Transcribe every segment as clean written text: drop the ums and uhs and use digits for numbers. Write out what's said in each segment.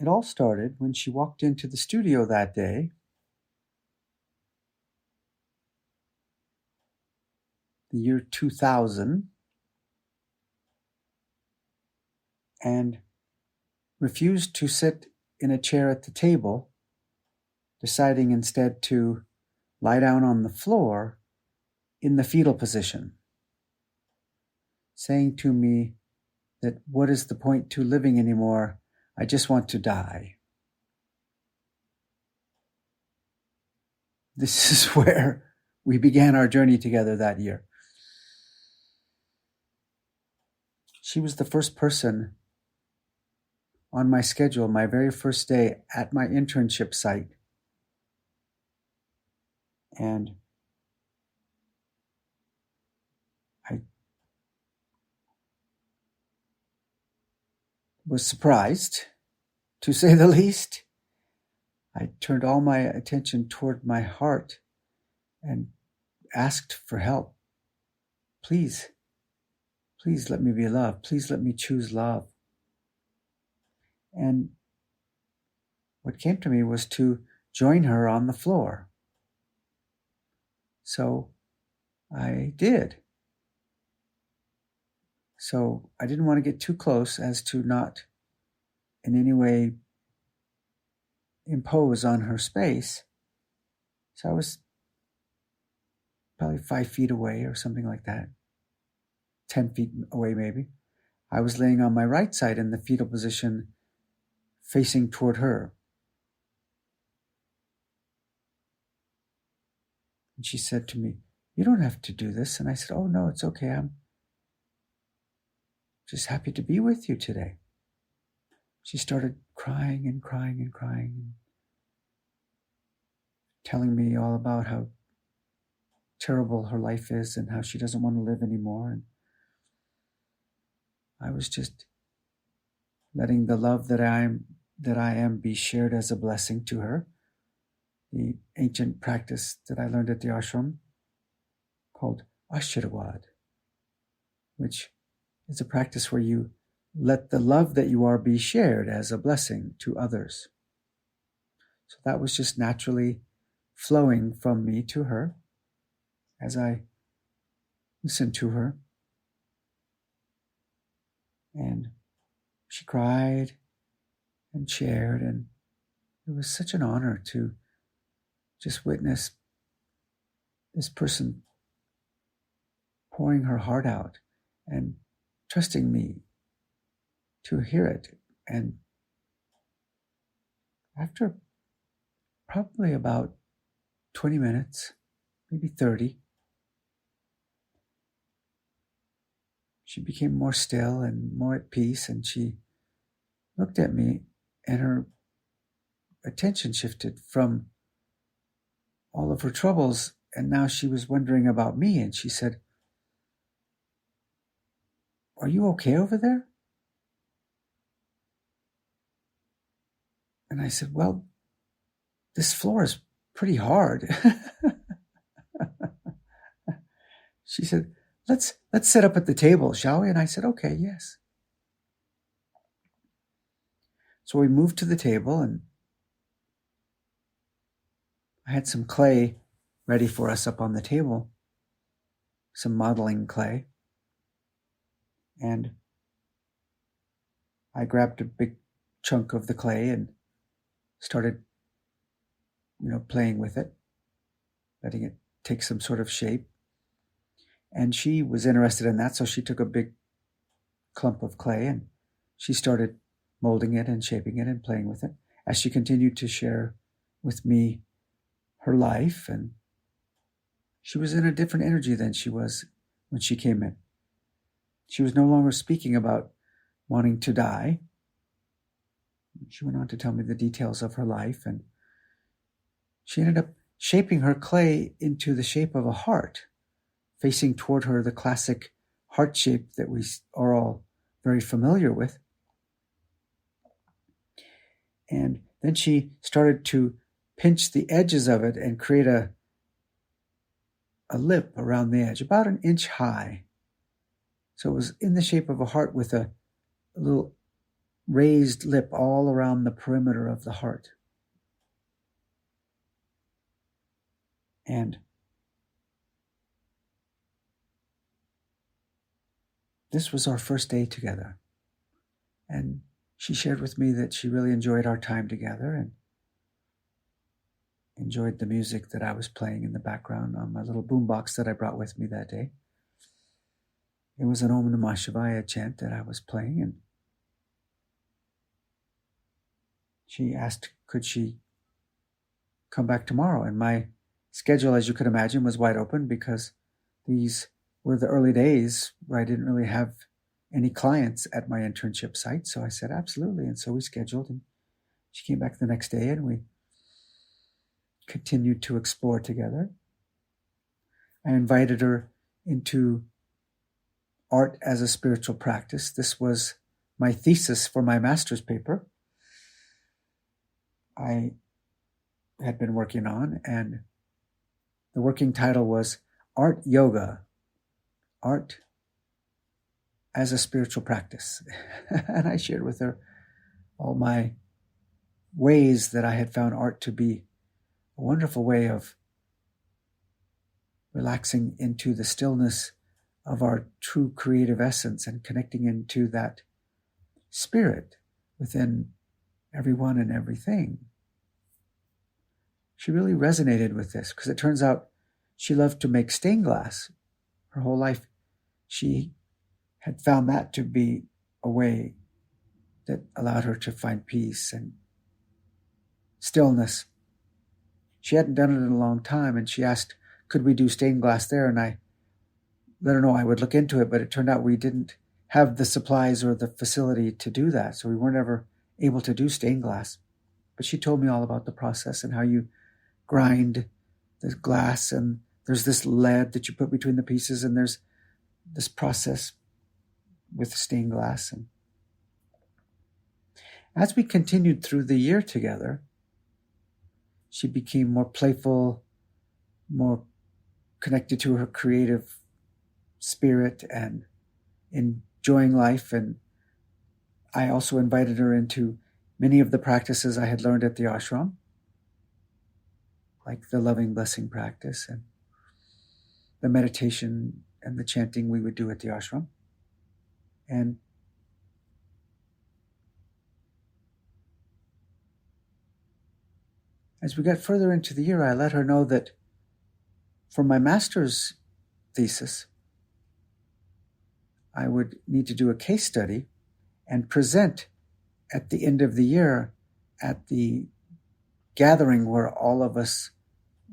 It all started when she walked into the studio that day, the year 2000, and refused to sit in a chair at the table, deciding instead to lie down on the floor in the fetal position, saying to me that what is the point to living anymore? I just want to die. This is where we began our journey together that year. She was the first person on my schedule, my very first day at my internship site. And I was surprised, to say the least. I turned all my attention toward my heart and asked for help. Please let me be loved. Please let me choose love. And what came to me was to join her on the floor. So I did. So I didn't want to get too close as to not in any way impose on her space. So I was probably 5 feet away or something like that, 10 feet away maybe. I was laying on my right side in the fetal position, facing toward her. And she said to me, "You don't have to do this." And I said, "Oh no, it's okay. I'm just happy to be with you today." She started crying and crying and crying, and telling me all about how terrible her life is and how she doesn't want to live anymore. And I was just letting the love that I am be shared as a blessing to her. The ancient practice that I learned at the ashram called Ashirwad, which is a practice where you let the love that you are be shared as a blessing to others. So that was just naturally flowing from me to her as I listened to her. And she cried and shared, and it was such an honor to just witness this person pouring her heart out and trusting me to hear it. And after probably about 20 minutes, maybe 30, she became more still and more at peace, and she looked at me, and her attention shifted from all of her troubles, and now she was wondering about me, and she said, "Are you okay over there?" And I said, "Well, this floor is pretty hard." She said, let's sit up at the table, shall we?" And I said, "Okay, yes." So we moved to the table, and I had some clay ready for us up on the table, some modeling clay. And I grabbed a big chunk of the clay and started, playing with it, letting it take some sort of shape. And she was interested in that, so she took a big clump of clay and she started molding it and shaping it and playing with it as she continued to share with me her life. And she was in a different energy than she was when she came in. She was no longer speaking about wanting to die. She went on to tell me the details of her life, and she ended up shaping her clay into the shape of a heart, facing toward her, the classic heart shape that we are all very familiar with. And then she started to pinch the edges of it and create a lip around the edge, about an inch high. So it was in the shape of a heart with a little raised lip all around the perimeter of the heart. And this was our first day together. And she shared with me that she really enjoyed our time together and enjoyed the music that I was playing in the background on my little boombox that I brought with me that day. It was an Om Namah Shivaya chant that I was playing, and she asked, could she come back tomorrow? And my schedule, as you could imagine, was wide open because these were the early days where I didn't really have any clients at my internship site. So I said, absolutely. And so we scheduled, and she came back the next day, and we continued to explore together. I invited her into art as a spiritual practice. This was my thesis for my master's paper I had been working on, and the working title was Art Yoga, Art as a Spiritual Practice. And I shared with her all my ways that I had found art to be a wonderful way of relaxing into the stillness of our true creative essence and connecting into that spirit within everyone and everything. She really resonated with this because it turns out she loved to make stained glass. Her whole life, she had found that to be a way that allowed her to find peace and stillness. She hadn't done it in a long time, and she asked, could we do stained glass there? And I let her know I would look into it, but it turned out we didn't have the supplies or the facility to do that, so we weren't ever able to do stained glass. But she told me all about the process and how you grind the glass, and there's this lead that you put between the pieces, and there's this process with stained glass. And as we continued through the year together, she became more playful, more connected to her creative spirit and enjoying life. And I also invited her into many of the practices I had learned at the ashram, like the loving blessing practice and the meditation and the chanting we would do at the ashram. And as we got further into the year, I let her know that for my master's thesis, I would need to do a case study and present at the end of the year at the gathering where all of us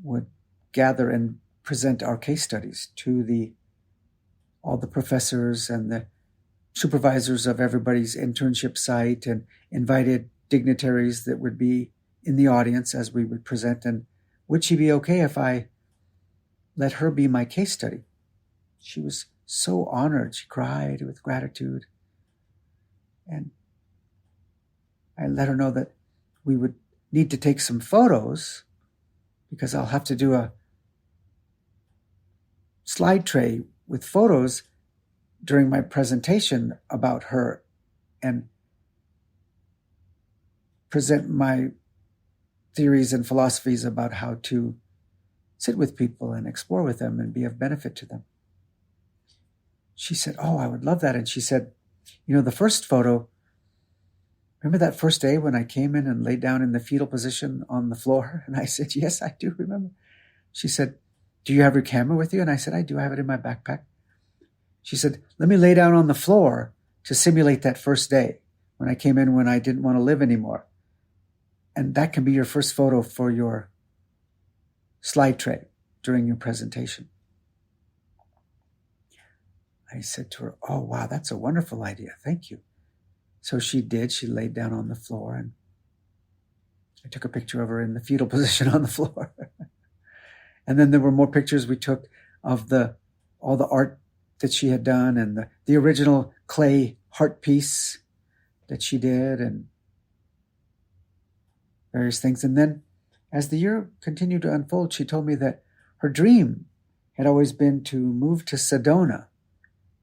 would gather and present our case studies to all the professors and the supervisors of everybody's internship site, and invited dignitaries that would be in the audience as we would present. And would she be okay if I let her be my case study? She was so honored. She cried with gratitude. And I let her know that we would need to take some photos because I'll have to do a slide tray with photos during my presentation about her and present my theories and philosophies about how to sit with people and explore with them and be of benefit to them. She said, oh, I would love that. And she said, the first photo, remember that first day when I came in and laid down in the fetal position on the floor? And I said, yes, I do remember. She said, do you have your camera with you? And I said, I do have it in my backpack. She said, let me lay down on the floor to simulate that first day when I came in when I didn't want to live anymore. And that can be your first photo for your slide tray during your presentation. I said to her, oh, wow, that's a wonderful idea. Thank you. So she did. She laid down on the floor, and I took a picture of her in the fetal position on the floor. And then there were more pictures we took of all the art that she had done and the original clay heart piece that she did and various things. And then as the year continued to unfold, she told me that her dream had always been to move to Sedona,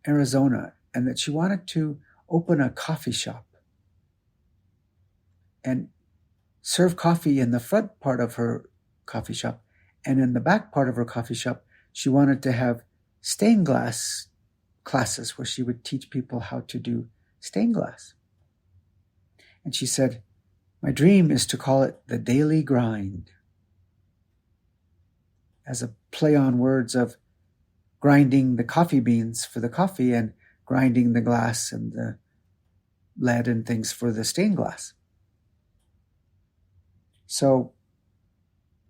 Arizona, and that she wanted to open a coffee shop and serve coffee in the front part of her coffee shop. And in the back part of her coffee shop, she wanted to have stained glass classes where she would teach people how to do stained glass. And she said, my dream is to call it the daily grind, as a play on words of grinding the coffee beans for the coffee and grinding the glass and the lead and things for the stained glass. So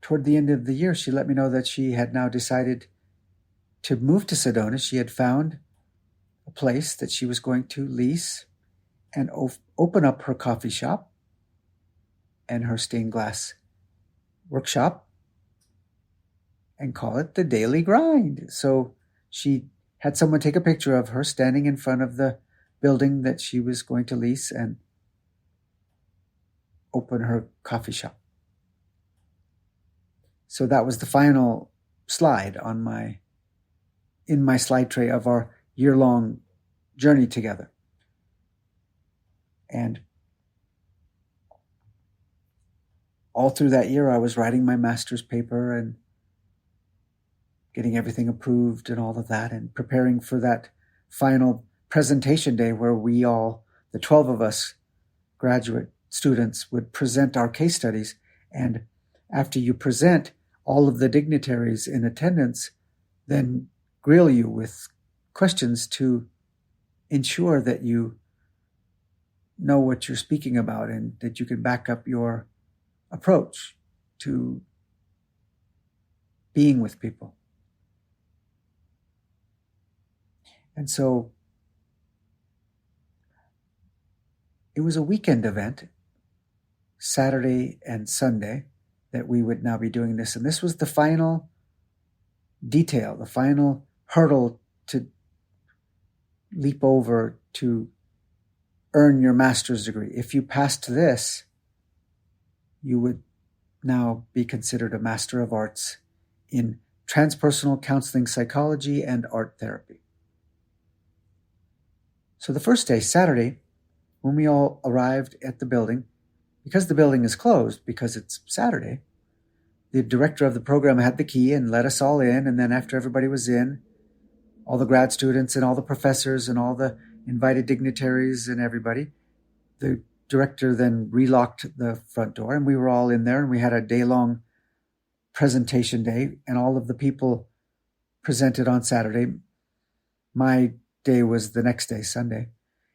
toward the end of the year, she let me know that she had now decided to move to Sedona. She had found a place that she was going to lease and open up her coffee shop and her stained glass workshop and call it the daily grind. So she had someone take a picture of her standing in front of the building that she was going to lease and open her coffee shop. So that was the final slide in my slide tray of our year-long journey together. And all through that year, I was writing my master's paper and getting everything approved and all of that, and preparing for that final presentation day where we all, the 12 of us graduate students, would present our case studies. And after you present, all of the dignitaries in attendance then grill you with questions to ensure that you know what you're speaking about and that you can back up your approach to being with people. And so it was a weekend event, Saturday and Sunday, that we would now be doing this. And this was the final detail, the final hurdle to leap over to earn your master's degree. If you passed this, you would now be considered a Master of Arts in transpersonal counseling psychology and art therapy. So the first day, Saturday, when we all arrived at the building, because the building is closed, because it's Saturday, the director of the program had the key and let us all in. And then after everybody was in, all the grad students and all the professors and all the invited dignitaries and everybody, the director then relocked the front door and we were all in there, and we had a day-long presentation day, and all of the people presented on Saturday. My day was the next day, Sunday.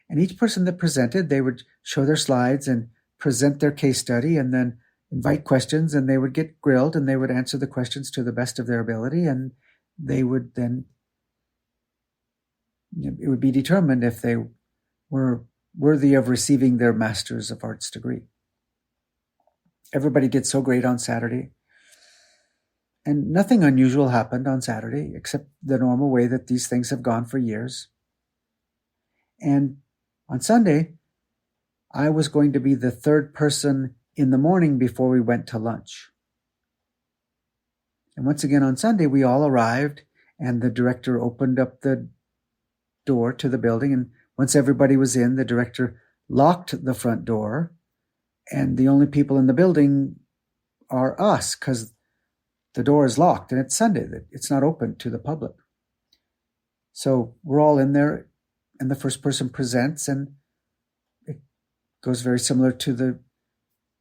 And each person that presented, they would show their slides and present their case study and then invite questions, and they would get grilled and they would answer the questions to the best of their ability, and they would then, it would be determined if they were worthy of receiving their Master's of Arts degree. Everybody did so great on Saturday. And nothing unusual happened on Saturday except the normal way that these things have gone for years. And on Sunday, I was going to be the third person in the morning before we went to lunch. And once again on Sunday, we all arrived and the director opened up the door to the building. And once everybody was in, the director locked the front door. And the only people in the building are us, because the door is locked and it's Sunday. It's not open to the public. So we're all in there and the first person presents, and it goes very similar to the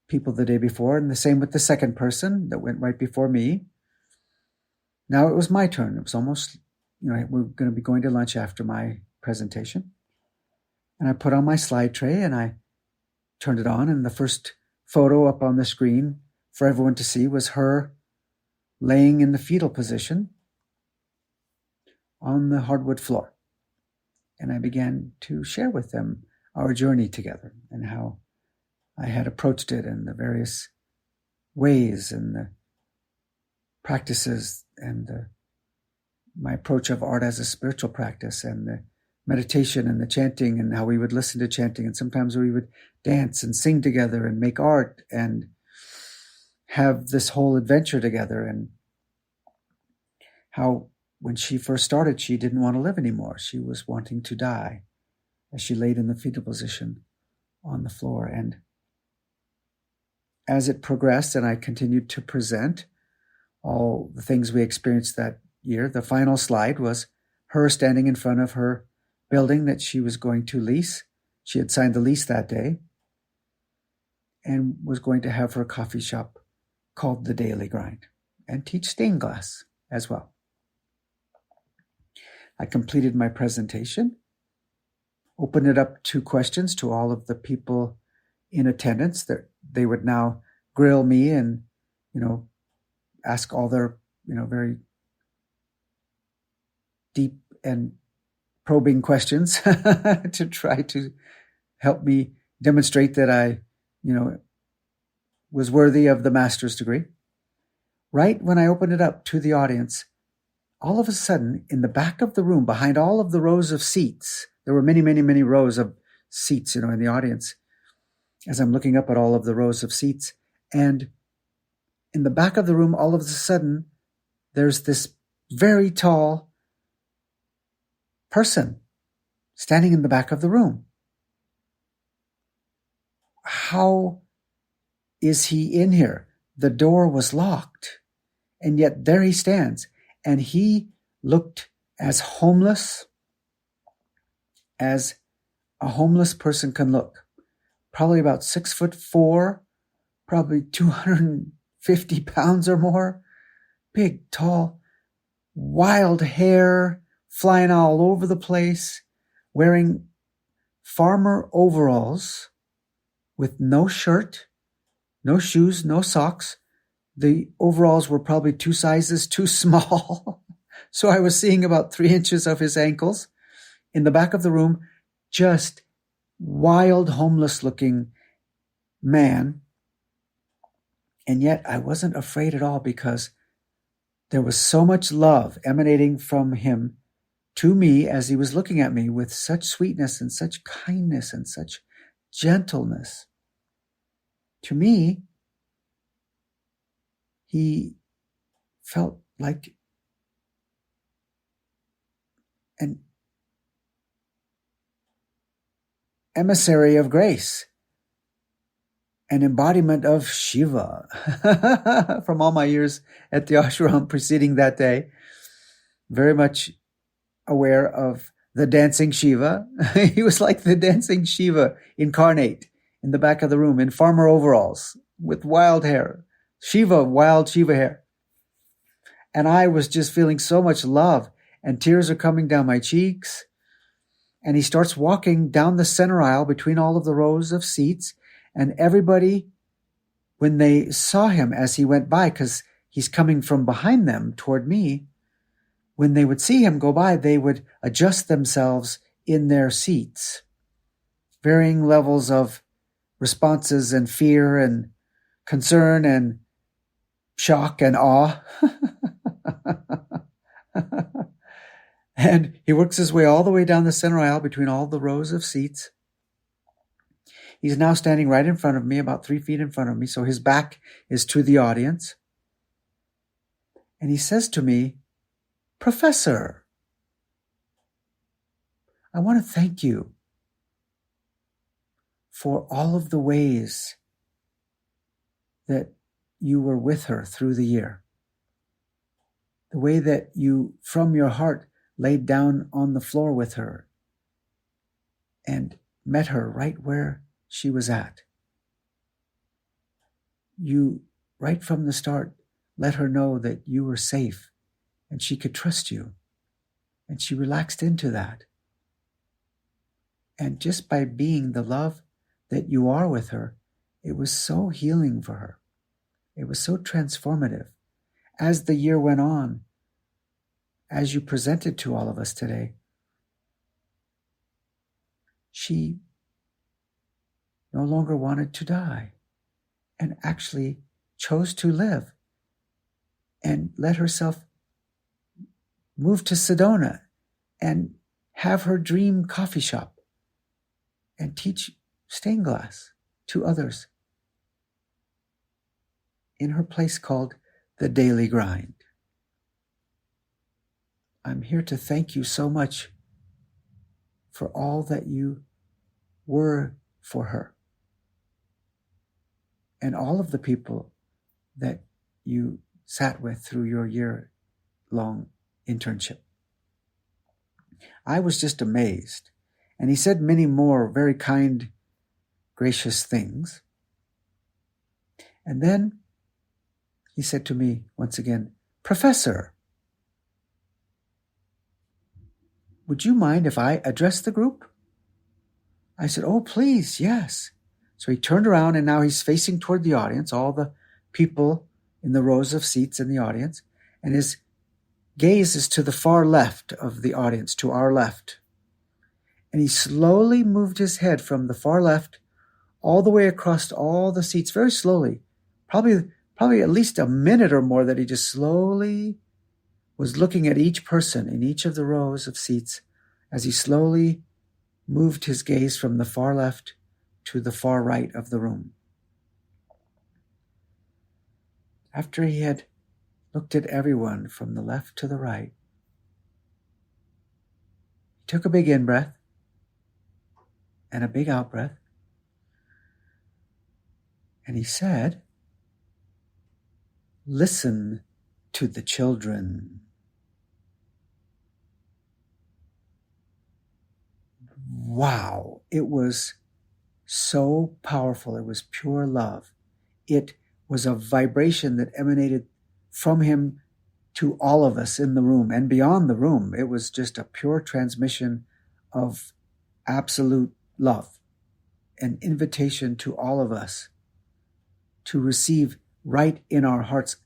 people the day before, and the same with the second person that went right before me. Now it was my turn. It was almost, we're going to be going to lunch after my presentation. And I put on my slide tray and I turned it on, and the first photo up on the screen for everyone to see was her laying in the fetal position on the hardwood floor. And I began to share with them our journey together and how I had approached it and the various ways and the practices and my approach of art as a spiritual practice and the meditation and the chanting and how we would listen to chanting. And sometimes we would dance and sing together and make art and have this whole adventure together. And how when she first started, she didn't want to live anymore. She was wanting to die as she laid in the fetal position on the floor. And as it progressed and I continued to present all the things we experienced that year, the final slide was her standing in front of her building that she was going to lease. She had signed the lease that day and was going to have her coffee shop called The Daily Grind and teach stained glass as well. I completed my presentation, opened it up to questions to all of the people in attendance that they would now grill me and, ask all their, very deep and probing questions to try to help me demonstrate that I, was worthy of the master's degree. Right when I opened it up to the audience, all of a sudden, in the back of the room, behind all of the rows of seats, there were many, many, many rows of seats, in the audience, as I'm looking up at all of the rows of seats. And in the back of the room, all of a sudden, there's this very tall person standing in the back of the room. How is he in here? The door was locked, and yet there he stands. And he looked as homeless as a homeless person can look. Probably about 6'4", probably 250 pounds or more. Big, tall, wild hair flying all over the place, wearing farmer overalls with no shirt, no shoes, no socks. The overalls were probably 2 sizes too small. So I was seeing about 3 inches of his ankles. In the back of the room, just wild, homeless looking man. And yet I wasn't afraid at all because there was so much love emanating from him to me as he was looking at me with such sweetness and such kindness and such gentleness. To me, he felt like an emissary of grace, an embodiment of Shiva from all my years at the ashram preceding that day. Very much aware of the dancing Shiva. He was like the dancing Shiva incarnate in the back of the room in farmer overalls with wild hair. Wild Shiva hair. And I was just feeling so much love, and tears are coming down my cheeks. And he starts walking down the center aisle between all of the rows of seats. And everybody, when they saw him as he went by, because he's coming from behind them toward me, when they would see him go by, they would adjust themselves in their seats. Varying levels of responses and fear and concern and shock and awe. And he works his way all the way down the center aisle between all the rows of seats. He's now standing right in front of me, about 3 feet in front of me, so his back is to the audience. And he says to me, "Professor, I want to thank you for all of the ways that you were with her through the year. The way that you, from your heart, laid down on the floor with her and met her right where she was at. You, right from the start, let her know that you were safe and she could trust you. And she relaxed into that. And just by being the love that you are with her, it was so healing for her. It was so transformative. As the year went on, as you presented to all of us today, she no longer wanted to die and actually chose to live and let herself move to Sedona and have her dream coffee shop and teach stained glass to others in her place called The Daily Grind. I'm here to thank you so much for all that you were for her and all of the people that you sat with through your year-long internship. I was just amazed. And he said many more very kind, gracious things. And then he said to me once again, "Professor, would you mind if I address the group?" I said, "Oh, please, yes." So he turned around and now he's facing toward the audience, all the people in the rows of seats in the audience, and his gaze is to the far left of the audience, to our left. And he slowly moved his head from the far left all the way across all the seats, very slowly, probably at least a minute or more, that he just slowly was looking at each person in each of the rows of seats as he slowly moved his gaze from the far left to the far right of the room. After he had looked at everyone from the left to the right, he took a big in-breath and a big out-breath, and he said, "Listen to the children." Wow, it was so powerful. It was pure love. It was a vibration that emanated from him to all of us in the room and beyond the room. It was just a pure transmission of absolute love, an invitation to all of us to receive right in our hearts.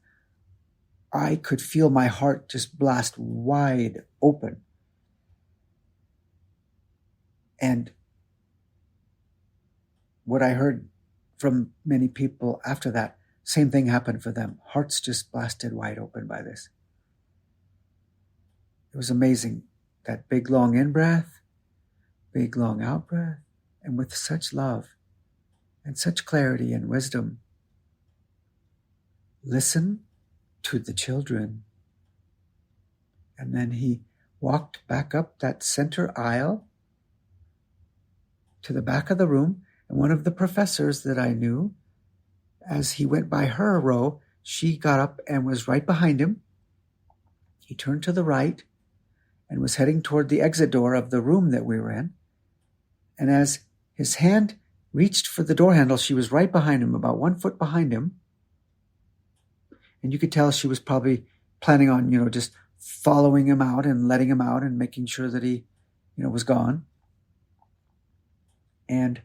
I could feel my heart just blast wide open. And what I heard from many people after that, same thing happened for them. Hearts just blasted wide open by this. It was amazing. That big long in-breath, big long out-breath, and with such love and such clarity and wisdom. Listen to the children. And then he walked back up that center aisle to the back of the room, and one of the professors that I knew, as he went by her row, she got up and was right behind him. He turned to the right and was heading toward the exit door of the room that we were in. And as his hand reached for the door handle, she was right behind him, about 1 foot behind him. And you could tell she was probably planning on, just following him out and letting him out and making sure that he, was gone. And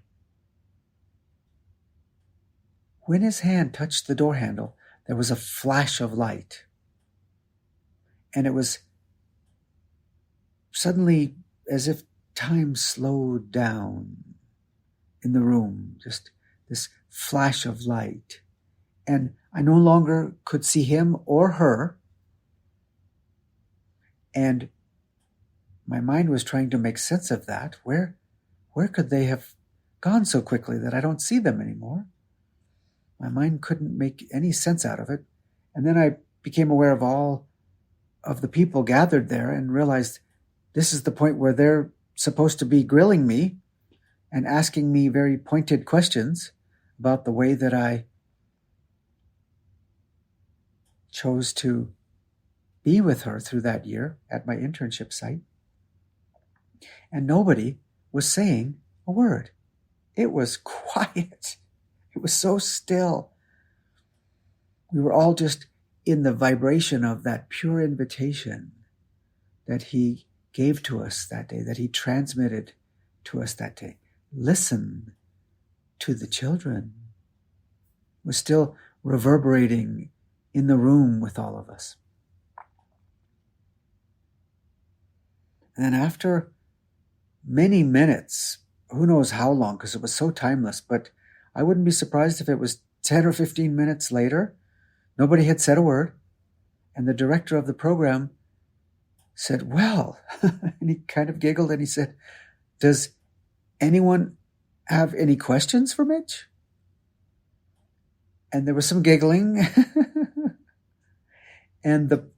when his hand touched the door handle, there was a flash of light. And it was suddenly as if time slowed down in the room, just this flash of light. And I no longer could see him or her. And my mind was trying to make sense of that. Where could they have gone so quickly that I don't see them anymore? My mind couldn't make any sense out of it. And then I became aware of all of the people gathered there and realized this is the point where they're supposed to be grilling me and asking me very pointed questions about the way that I chose to be with her through that year at my internship site. And nobody was saying a word. It was quiet. It was so still. We were all just in the vibration of that pure invitation that he gave to us that day, that he transmitted to us that day. Listen to the children. It was still reverberating in the room with all of us. And then after many minutes, who knows how long, because it was so timeless, but I wouldn't be surprised if it was 10 or 15 minutes later, nobody had said a word, and the director of the program said, "Well," and he kind of giggled and he said, "Does anyone have any questions for Mitch?" And there was some giggling. And the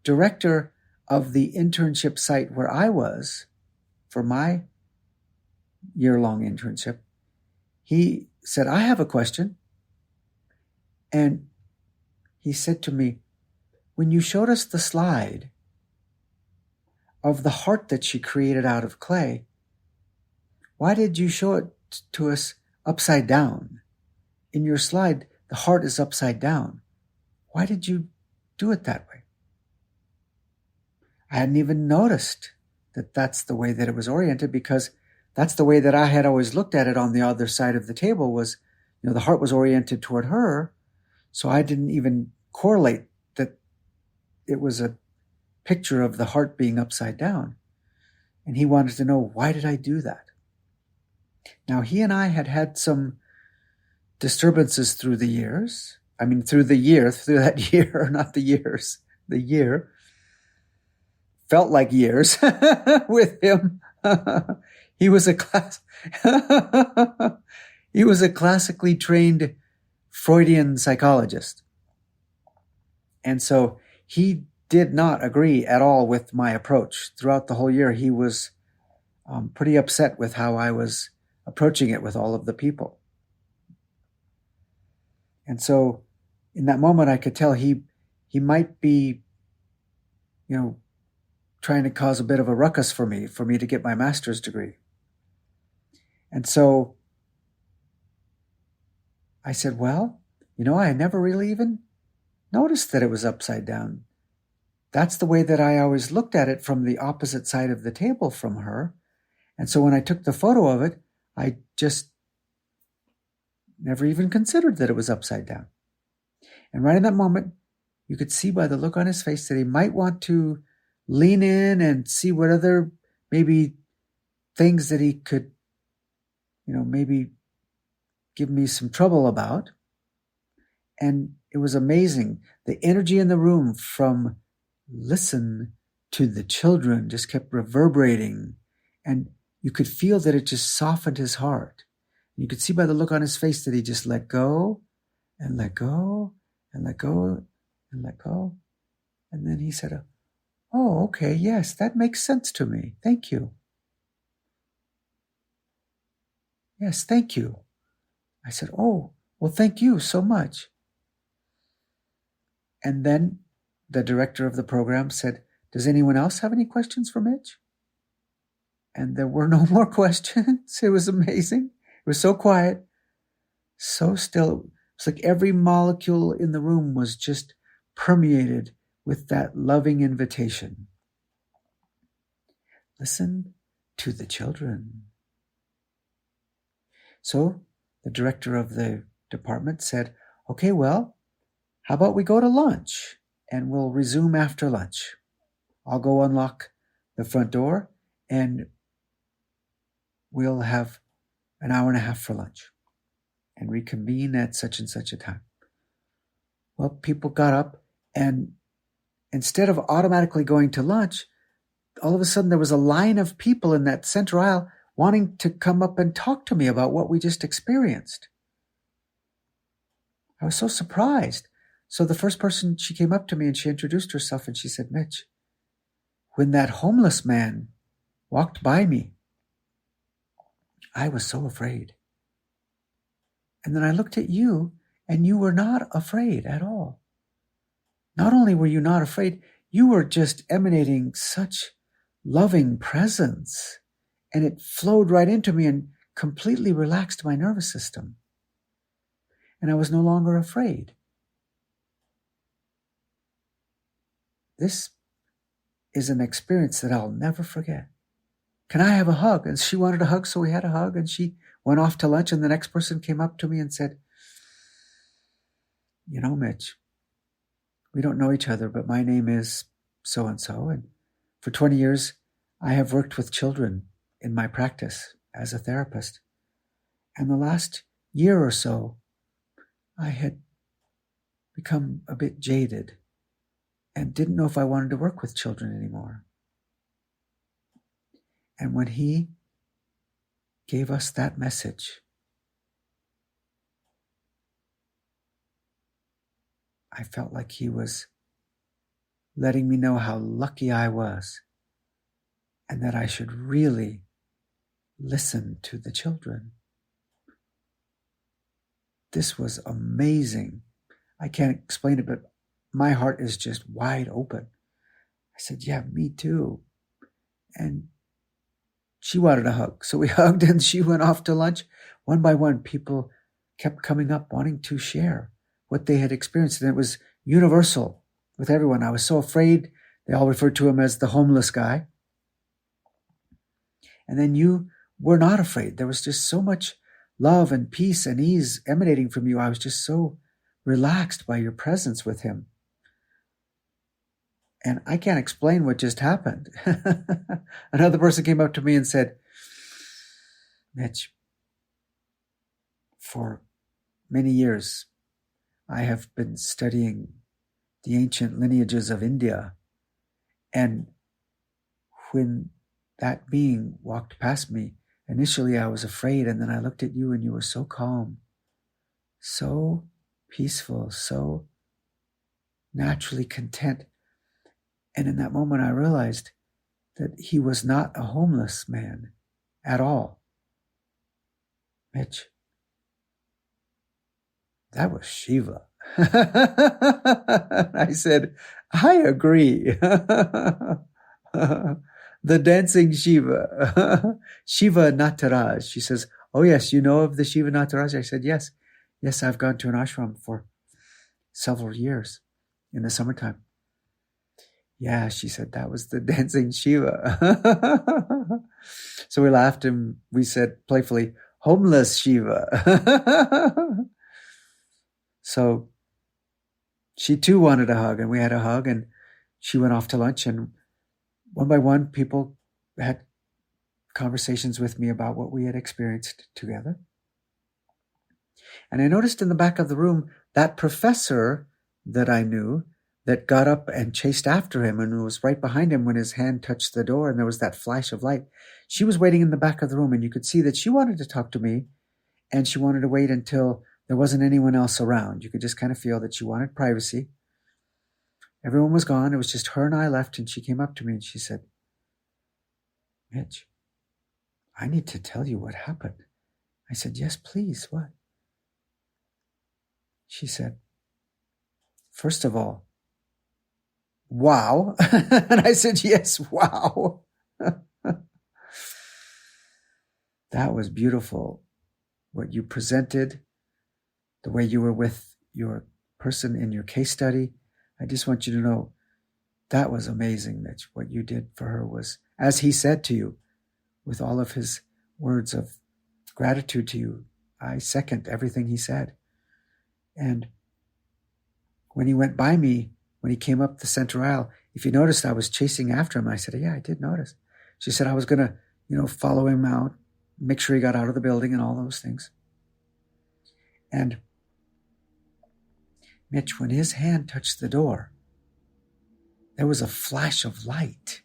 director of the internship site where I was for my year-long internship, he said, "I have a question." And he said to me, when you showed us the slide of the heart that she created out of clay, why did you show it to us upside down? In your slide, the heart is upside down. Why did you do it that way? I hadn't even noticed that that's the way that it was oriented, because that's the way that I had always looked at it on the other side of the table was, the heart was oriented toward her. So I didn't even correlate that it was a picture of the heart being upside down. And he wanted to know, why did I do that? Now, he and I had had some disturbances through the years. I mean, through that year, not the years, the year. Felt like years with him. He was a classically trained Freudian psychologist. And so he did not agree at all with my approach. Throughout the whole year, he was pretty upset with how I was approaching it with all of the people. And so in that moment, I could tell he might be, trying to cause a bit of a ruckus for me to get my master's degree. And so I said, well, I never really even noticed that it was upside down. That's the way that I always looked at it, from the opposite side of the table from her. And so when I took the photo of it, I just never even considered that it was upside down. And right in that moment, you could see by the look on his face that he might want to lean in and see what other maybe things that he could, maybe give me some trouble about. And it was amazing. The energy in the room from listen to the children just kept reverberating. And you could feel that it just softened his heart. You could see by the look on his face that he just let go and let go and let go and let go. And then he said, oh, okay, yes, that makes sense to me. Thank you. Yes, thank you. I said, oh, well, thank you so much. And then the director of the program said, does anyone else have any questions for Mitch? And there were no more questions. It was amazing. It was so quiet, so still. It's like every molecule in the room was just permeated with that loving invitation. Listen to the children. So the director of the department said, okay, well, how about we go to lunch and we'll resume after lunch. I'll go unlock the front door and we'll have an hour and a half for lunch and reconvene at such and such a time. Well, people got up, and instead of automatically going to lunch, all of a sudden there was a line of people in that center aisle wanting to come up and talk to me about what we just experienced. I was so surprised. So the first person, she came up to me and she introduced herself and she said, Mitch, when that homeless man walked by me, I was so afraid. And then I looked at you and you were not afraid at all. Not only were you not afraid, you were just emanating such loving presence, and it flowed right into me and completely relaxed my nervous system. And I was no longer afraid. This is an experience that I'll never forget. Can I have a hug? And she wanted a hug, so we had a hug, and she went off to lunch, and the next person came up to me and said, Mitch, we don't know each other, but my name is so-and-so, and for 20 years, I have worked with children in my practice as a therapist. And the last year or so, I had become a bit jaded and didn't know if I wanted to work with children anymore. And when he gave us that message, I felt like he was letting me know how lucky I was and that I should really listen to the children. This was amazing. I can't explain it, but my heart is just wide open. I said, yeah, me too. And she wanted a hug. So we hugged and she went off to lunch. One by one, people kept coming up wanting to share what they had experienced. And it was universal with everyone. I was so afraid. They all referred to him as the homeless guy. And then you were not afraid. There was just so much love and peace and ease emanating from you. I was just so relaxed by your presence with him. And I can't explain what just happened. Another person came up to me and said, Mitch, for many years, I have been studying the ancient lineages of India. And when that being walked past me, initially I was afraid, and then I looked at you and you were so calm, so peaceful, so naturally content. And in that moment, I realized that he was not a homeless man at all. Mitch, that was Shiva. I said, I agree. The dancing Shiva. Shiva Nataraj. She says, oh yes, you know of the Shiva Nataraj? I said, yes. Yes, I've gone to an ashram for several years in the summertime. Yeah, she said, that was the dancing Shiva. So we laughed and we said playfully, homeless Shiva. So she too wanted a hug, and we had a hug, and she went off to lunch, and one by one, people had conversations with me about what we had experienced together. And I noticed in the back of the room that professor that I knew that got up and chased after him and was right behind him when his hand touched the door and there was that flash of light. She was waiting in the back of the room, and you could see that she wanted to talk to me, and she wanted to wait until there wasn't anyone else around. You could just kind of feel that she wanted privacy. Everyone was gone. It was just her and I left, and she came up to me and she said, Mitch, I need to tell you what happened. I said, yes, please. What? She said, first of all, wow. And I said, yes, wow. That was beautiful. What you presented, the way you were with your person in your case study. I just want you to know that was amazing, Mitch. What you did for her was, as he said to you, with all of his words of gratitude to you, I second everything he said. And when he went by me, when he came up the center aisle, if you noticed, I was chasing after him. I said, yeah, I did notice. She said I was going to, follow him out, make sure he got out of the building and all those things. And Mitch, when his hand touched the door, there was a flash of light.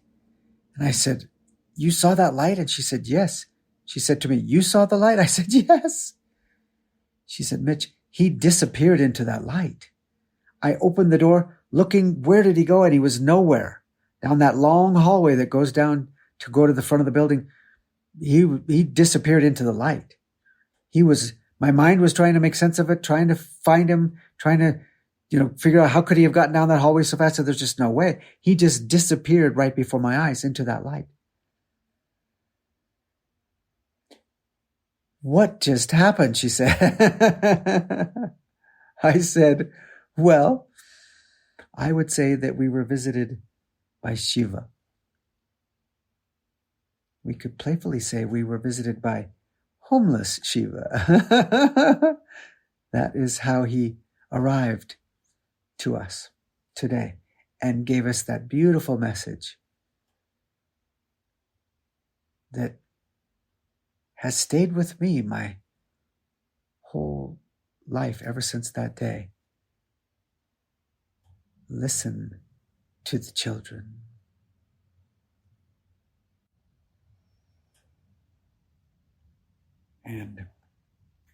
And I said, you saw that light? And she said, yes. She said to me, you saw the light? I said, yes. She said, Mitch, he disappeared into that light. I opened the door looking, where did he go? And he was nowhere. Down that long hallway that goes down to go to the front of the building, he disappeared into the light. My mind was trying to make sense of it, trying to find him, trying to, figure out how could he have gotten down that hallway so fast that there's just no way. He just disappeared right before my eyes into that light. What just happened? She said. I said, well, I would say that we were visited by Shiva. We could playfully say we were visited by homeless Shiva. That is how he arrived to us today and gave us that beautiful message that has stayed with me my whole life ever since that day. Listen to the children. And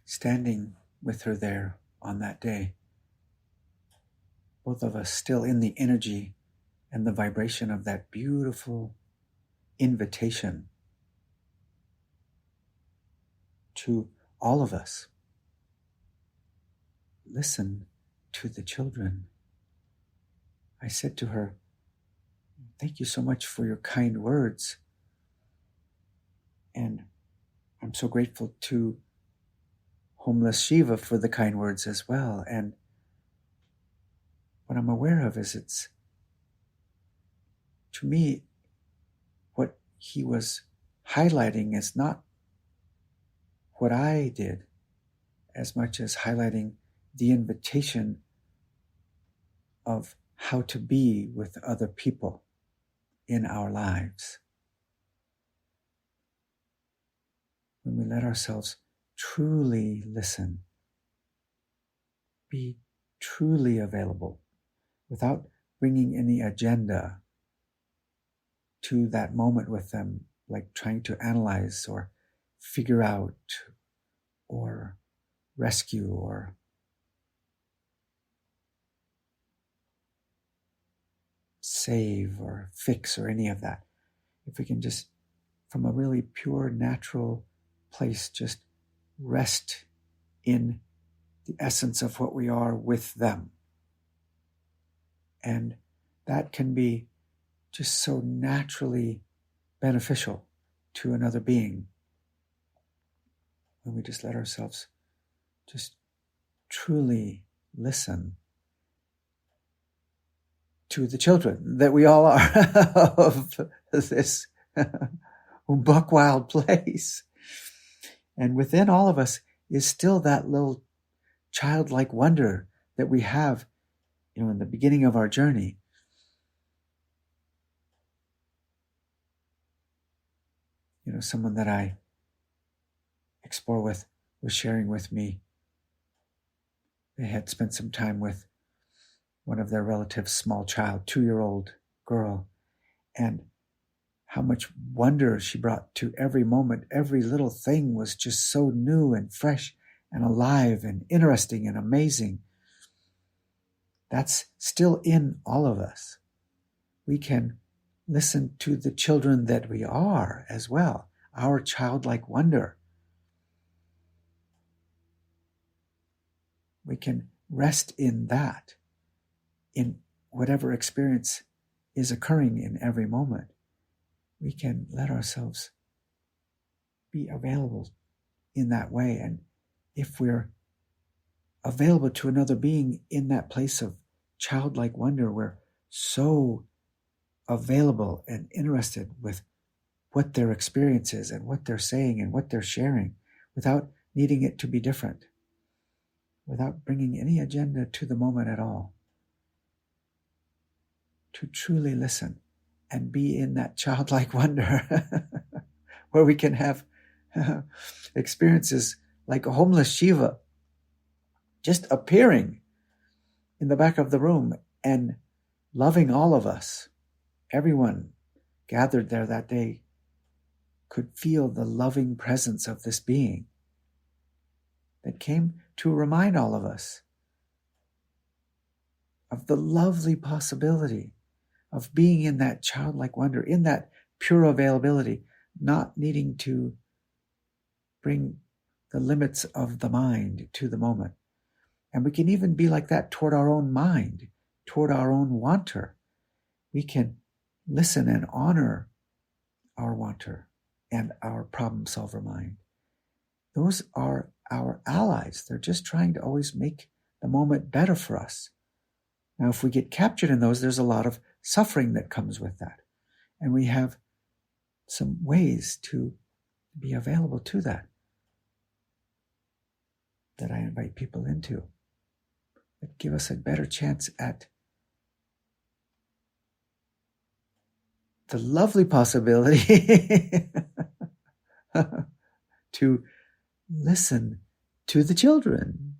standing with her there on that day, both of us still in the energy and the vibration of that beautiful invitation to all of us. Listen to the children. I said to her, "Thank you so much for your kind words. And I'm so grateful to homeless Shiva for the kind words as well. And what I'm aware of is to me, what he was highlighting is not what I did as much as highlighting the invitation of how to be with other people in our lives. When we let ourselves truly listen, be truly available without bringing any agenda to that moment with them, like trying to analyze or figure out or rescue or save or fix or any of that. If we can just, from a really pure, natural place, just rest in the essence of what we are with them. And that can be just so naturally beneficial to another being when we just let ourselves just truly listen to the children that we all are of this buck wild place. And within all of us is still that little childlike wonder that we have, in the beginning of our journey. Someone that I explore with was sharing with me, they had spent some time with one of their relatives' small child, 2-year-old girl, and how much wonder she brought to every moment. Every little thing was just so new and fresh and alive and interesting and amazing. That's still in all of us. We can listen to the children that we are as well, our childlike wonder. We can rest in that, in whatever experience is occurring in every moment. We can let ourselves be available in that way. And if we're available to another being in that place of childlike wonder, we're so available and interested with what their experience is and what they're saying and what they're sharing without needing it to be different, without bringing any agenda to the moment at all. To truly listen and be in that childlike wonder where we can have experiences like a homeless Shiva just appearing in the back of the room and loving all of us. Everyone gathered there that day could feel the loving presence of this being that came to remind all of us of the lovely possibility of being in that childlike wonder, in that pure availability, not needing to bring the limits of the mind to the moment. And we can even be like that toward our own mind, toward our own wanter. We can listen and honor our wanter and our problem solver mind. Those are our allies. They're just trying to always make the moment better for us. Now, if we get captured in those, there's a lot of suffering that comes with that. And we have some ways to be available to that I invite people into, that give us a better chance at the lovely possibility to listen to the children